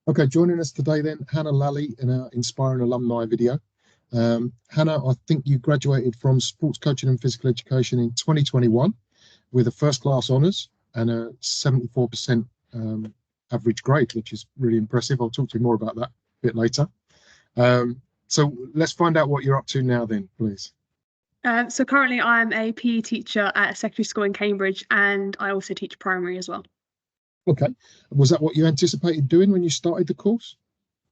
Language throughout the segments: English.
Okay, joining us today then, Hannah Lally in our Inspiring Alumni video. Hannah, I think you graduated from Sports Coaching and Physical Education in 2021 with a first class honours and a 74% average grade, which is really impressive. I'll talk to you more about that a bit later. So let's find out what you're up to now then, please. So currently I'm a PE teacher at a secondary school in Cambridge, and I also teach primary as well. Okay. Was that what you anticipated doing when you started the course?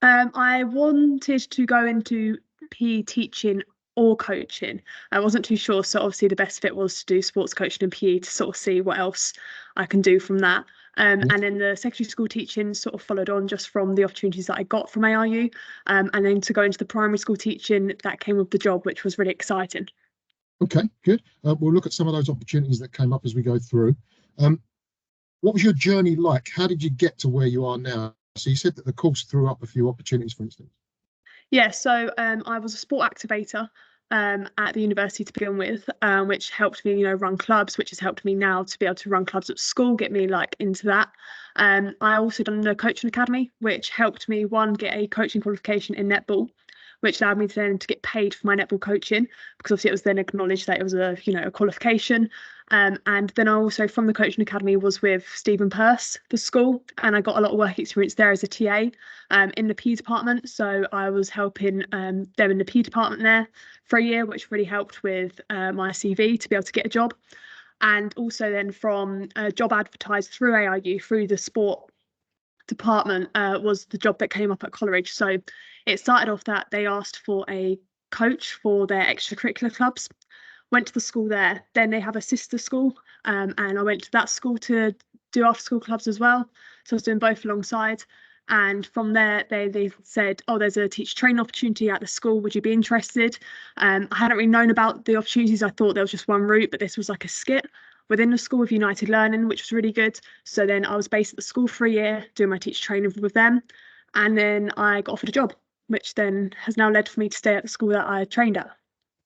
I wanted to go into PE teaching or coaching. I wasn't too sure, so obviously the best fit was to do sports coaching and PE to sort of see what else I can do from that. And then the secondary school teaching sort of followed on just from the opportunities that I got from ARU. And then to go into the primary school teaching, that came with the job, which was really exciting. Okay, good. We'll look at some of those opportunities that came up as we go through. What was your journey like? How did you get to where you are now? So you said that the course threw up a few opportunities, for instance. Yeah, so I was a sport activator at the university to begin with, which helped me, run clubs, which has helped me now to be able to run clubs at school, get me like into that. I also done the coaching academy, which helped me get a coaching qualification in netball, which allowed me to get paid for my netball coaching, because obviously it was then acknowledged that it was a qualification. And then I also, from the coaching academy, was with Stephen Purse, the school, and I got a lot of work experience there as a TA in the PE department. So I was helping them in the PE department there for a year, which really helped with my CV to be able to get a job. And also then from a job advertised through ARU, through the sport department, was the job that came up at Coleridge. So it started off that they asked for a coach for their extracurricular clubs. Went to the school there. Then they have a sister school, and I went to that school to do after school clubs as well. So I was doing both alongside. And from there, they said, oh, there's a teacher training opportunity at the school. Would you be interested? I hadn't really known about the opportunities. I thought there was just one route, but this was like a skit within the school with United Learning, which was really good. So then I was based at the school for a year, doing my teacher training with them. And then I got offered a job, which then has now led for me to stay at the school that I trained at.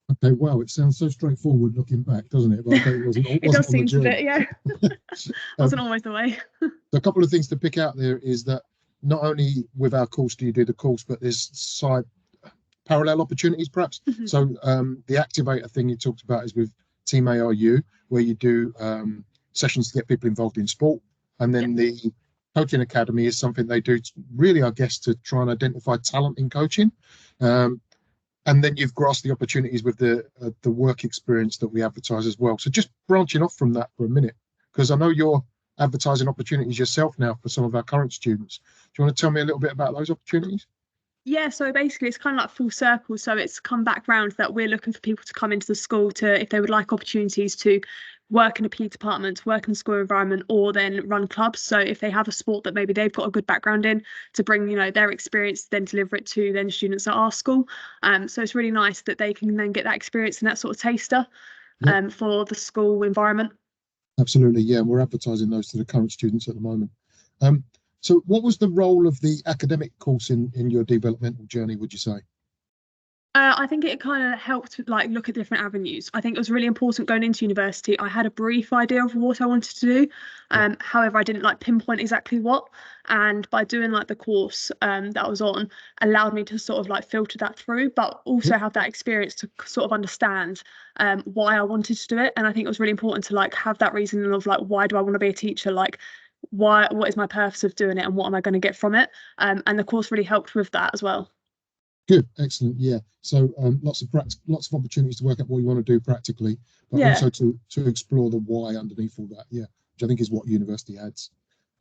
Okay, wow, it sounds so straightforward looking back, doesn't it? But I bet it wasn't, It does seem a bit, yeah. Wasn't always the way. A couple of things to pick out there is that not only with our course do you do the course, but there's side parallel opportunities perhaps. So the activator thing you talked about is with Team ARU, where you do sessions to get people involved in sport. And then the coaching academy is something they do really, I guess, to try and identify talent in coaching. And then you've grasped the opportunities with the work experience that we advertise as well. So just branching off from that for a minute, because I know you're advertising opportunities yourself now for some of our current students. Do you want to tell me a little bit about those opportunities? Yeah, so basically it's kind of like full circle. So it's come back round that we're looking for people to come into the school to, if they would like opportunities to work in a PE department, work in the school environment, or then run clubs. So if they have a sport that maybe they've got a good background in, to bring, their experience, then deliver it to then students at our school. So it's really nice that they can then get that experience and that sort of taster for the school environment. Absolutely, yeah. We're advertising those to the current students at the moment. So what was the role of the academic course in your developmental journey, would you say? I think it kind of helped like look at different avenues. I think it was really important going into university. I had a brief idea of what I wanted to do. However, I didn't like pinpoint exactly what. And by doing like the course that I was on allowed me to sort of like filter that through, but also have that experience to sort of understand why I wanted to do it. And I think it was really important to like have that reasoning of like, why do I want to be a teacher? Like, what is my purpose of doing it and what am I going to get from it? And the course really helped with that as well. Good, excellent, yeah. So lots of opportunities to work out what you want to do practically, but also to explore the why underneath all that, which I think is what university adds.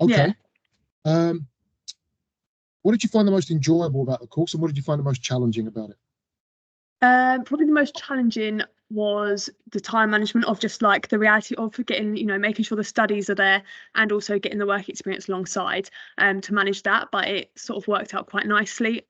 Okay. What did you find the most enjoyable about the course, and what did you find the most challenging about it? Probably the most challenging was the time management of just like the reality of getting, making sure the studies are there and also getting the work experience alongside to manage that. But it sort of worked out quite nicely.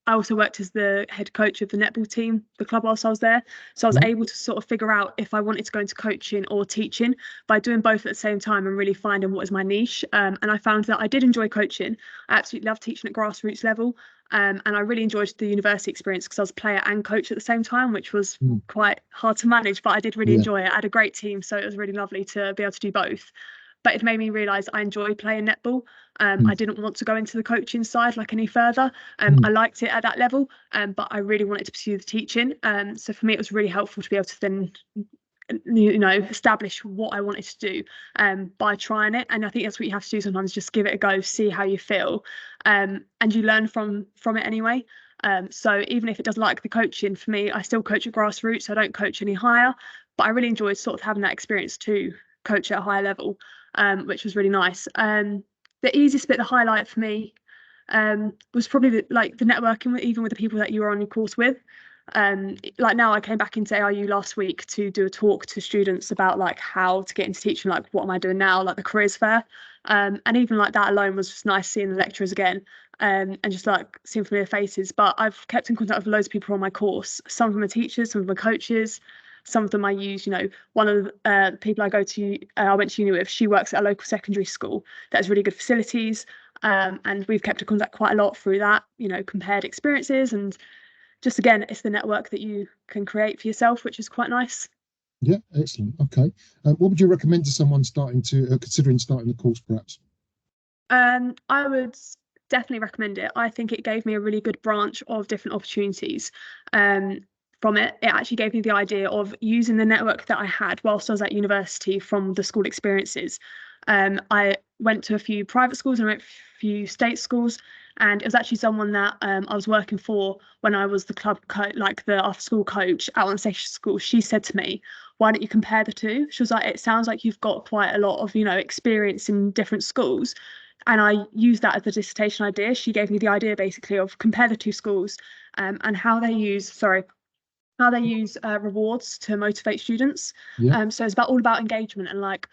I also worked as the head coach of the netball team, the club, whilst I was there. So I was able to sort of figure out if I wanted to go into coaching or teaching by doing both at the same time and really finding what is my niche. And I found that I did enjoy coaching. I absolutely loved teaching at grassroots level. And I really enjoyed the university experience because I was player and coach at the same time, which was quite hard to manage, but I did really enjoy it. I had a great team, so it was really lovely to be able to do both. but it made me realise I enjoy playing netball. I didn't want to go into the coaching side like any further. I liked it at that level, but I really wanted to pursue the teaching. So for me, it was really helpful to be able to then, establish what I wanted to do by trying it. And I think that's what you have to do sometimes, just give it a go, see how you feel, and you learn from it anyway. So even if it doesn't like the coaching, for me, I still coach at grassroots, so I don't coach any higher, but I really enjoyed sort of having that experience to coach at a higher level, which was really nice. The easiest bit, the highlight for me, was probably the networking, even with the people that you were on your course with. Like now I came back into ARU last week to do a talk to students about like how to get into teaching, like what am I doing now, like the careers fair, and even like that alone was just nice seeing the lecturers again, and just like seeing familiar faces. But I've kept in contact with loads of people on my course. Some of them are teachers, some of them are coaches, some of them I use, one of the people I went to uni with, she works at a local secondary school that has really good facilities, and we've kept in contact quite a lot through that, compared experiences, and just again, it's the network that you can create for yourself, which is quite nice. Yeah, excellent. Okay. What would you recommend to someone considering starting the course, perhaps? I would definitely recommend it. I think it gave me a really good branch of different opportunities. From it actually gave me the idea of using the network that I had whilst I was at university from the school experiences. I went to a few private schools and I went to a few state schools, and it was actually someone that I was working for when I was the club like the after school coach out on station school. She said to me, why don't you compare the two? She was like, it sounds like you've got quite a lot of experience in different schools. And I used that as the dissertation idea. She gave me the idea basically of compare the two schools, and how they use rewards to motivate students. Yeah. So it's all about engagement and like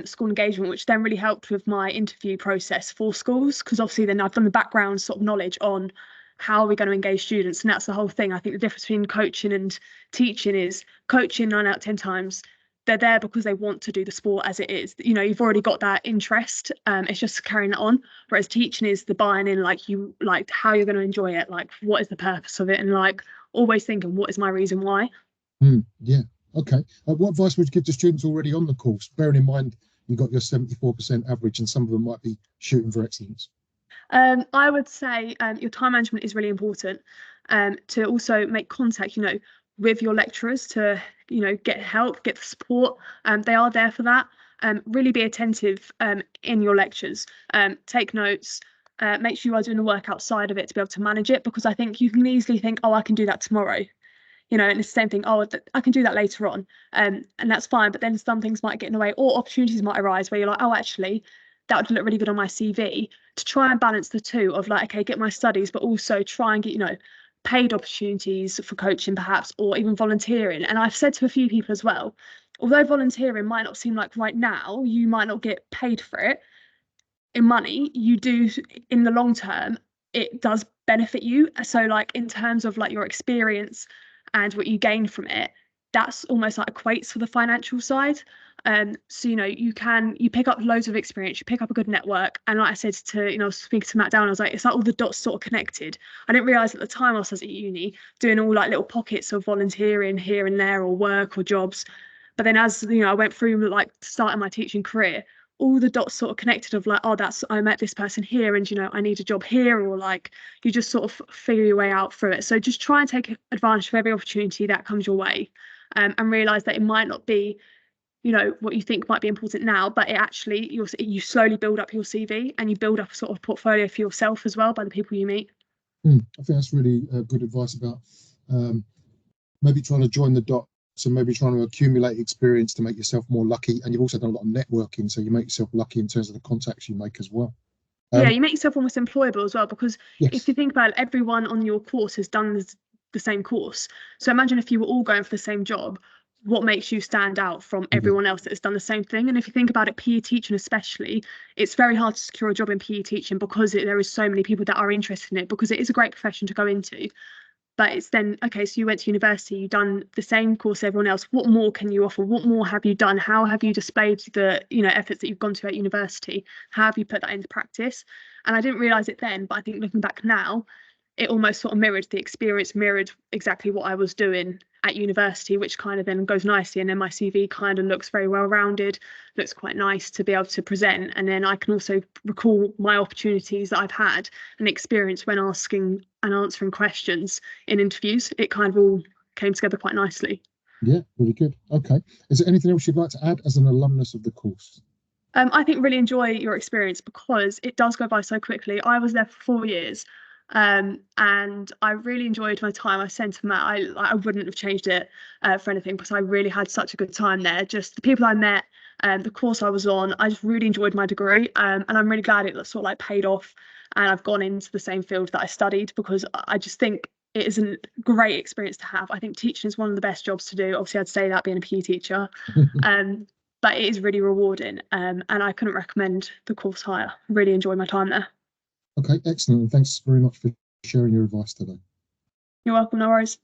school engagement, which then really helped with my interview process for schools, because obviously then I've done the background sort of knowledge on how are we going to engage students, and that's the whole thing. I think the difference between coaching and teaching is coaching 9 out of 10 times they're there because they want to do the sport as it is. You've already got that interest. It's just carrying it on. Whereas teaching is the buying in, like how you're going to enjoy it, like what is the purpose of it, and like always thinking what is my reason why. Yeah. Okay. What advice would you give to students already on the course, bearing in mind you got your 74% average and some of them might be shooting for excellence? I would say your time management is really important. To also make contact, with your lecturers to, get help, get the support. They are there for that. Really be attentive in your lectures. Take notes. Make sure you are doing the work outside of it to be able to manage it, because I think you can easily think, oh, I can do that tomorrow. And it's the same thing, oh, I can do that later on, and that's fine, but then some things might get in the way, or opportunities might arise where you're like, oh, actually that would look really good on my CV. To try and balance the two of like, okay, get my studies, but also try and get paid opportunities for coaching perhaps, or even volunteering. And I've said to a few people as well, although volunteering might not seem like right now you might not get paid for it in money, you do in the long term, it does benefit you. So like in terms of like your experience and what you gain from it, that's almost like equates for the financial side. So you pick up loads of experience, you pick up a good network, and like I said to I was speaking to Matt Down, I was like, it's like all the dots sort of connected. I didn't realize at the time I was at uni doing all like little pockets of volunteering here and there, or work or jobs, but then as I went through like starting my teaching career, all the dots sort of connected of like, oh, I met this person here, and I need a job here, or like you just sort of figure your way out through it. So just try and take advantage of every opportunity that comes your way, and realize that it might not be what you think might be important now, but it actually you slowly build up your CV, and you build up a sort of portfolio for yourself as well by the people you meet. I think that's really good advice about maybe trying to join the dots, and maybe trying to accumulate experience to make yourself more lucky. And you've also done a lot of networking, so you make yourself lucky in terms of the contacts you make as well. Yeah, you make yourself almost employable as well, because Yes. if you think about it, everyone on your course has done the same course. So imagine if you were all going for the same job, what makes you stand out from everyone else that has done the same thing? And if you think about it, PE teaching especially, it's very hard to secure a job in PE teaching because there is so many people that are interested in it, because it is a great profession to go into. But it's then, okay, so you went to university, you've done the same course as everyone else. What more can you offer? What more have you done? How have you displayed the, efforts that you've gone to at university? How have you put that into practice? And I didn't realise it then, but I think looking back now, it almost sort of mirrored the experience, mirrored exactly what I was doing at university, which kind of then goes nicely, and then my CV kind of looks very well rounded, looks quite nice to be able to present. And then I can also recall my opportunities that I've had and experience when asking and answering questions in interviews. It kind of all came together quite nicely. Yeah, really good. Okay. Is there anything else you'd like to add as an alumnus of the course? I think really enjoy your experience because it does go by so quickly. I was there for 4 years, and I really enjoyed my time. I sent them out. I wouldn't have changed it for anything because I really had such a good time there. Just the people I met, the course I was on, I just really enjoyed my degree, and I'm really glad it sort of like paid off, and I've gone into the same field that I studied because I just think it is a great experience to have. I think teaching is one of the best jobs to do. Obviously, I'd say that being a PE teacher. But it is really rewarding, and I couldn't recommend the course higher. Really enjoyed my time there. Okay, excellent. Thanks very much for sharing your advice today. You're welcome, no worries.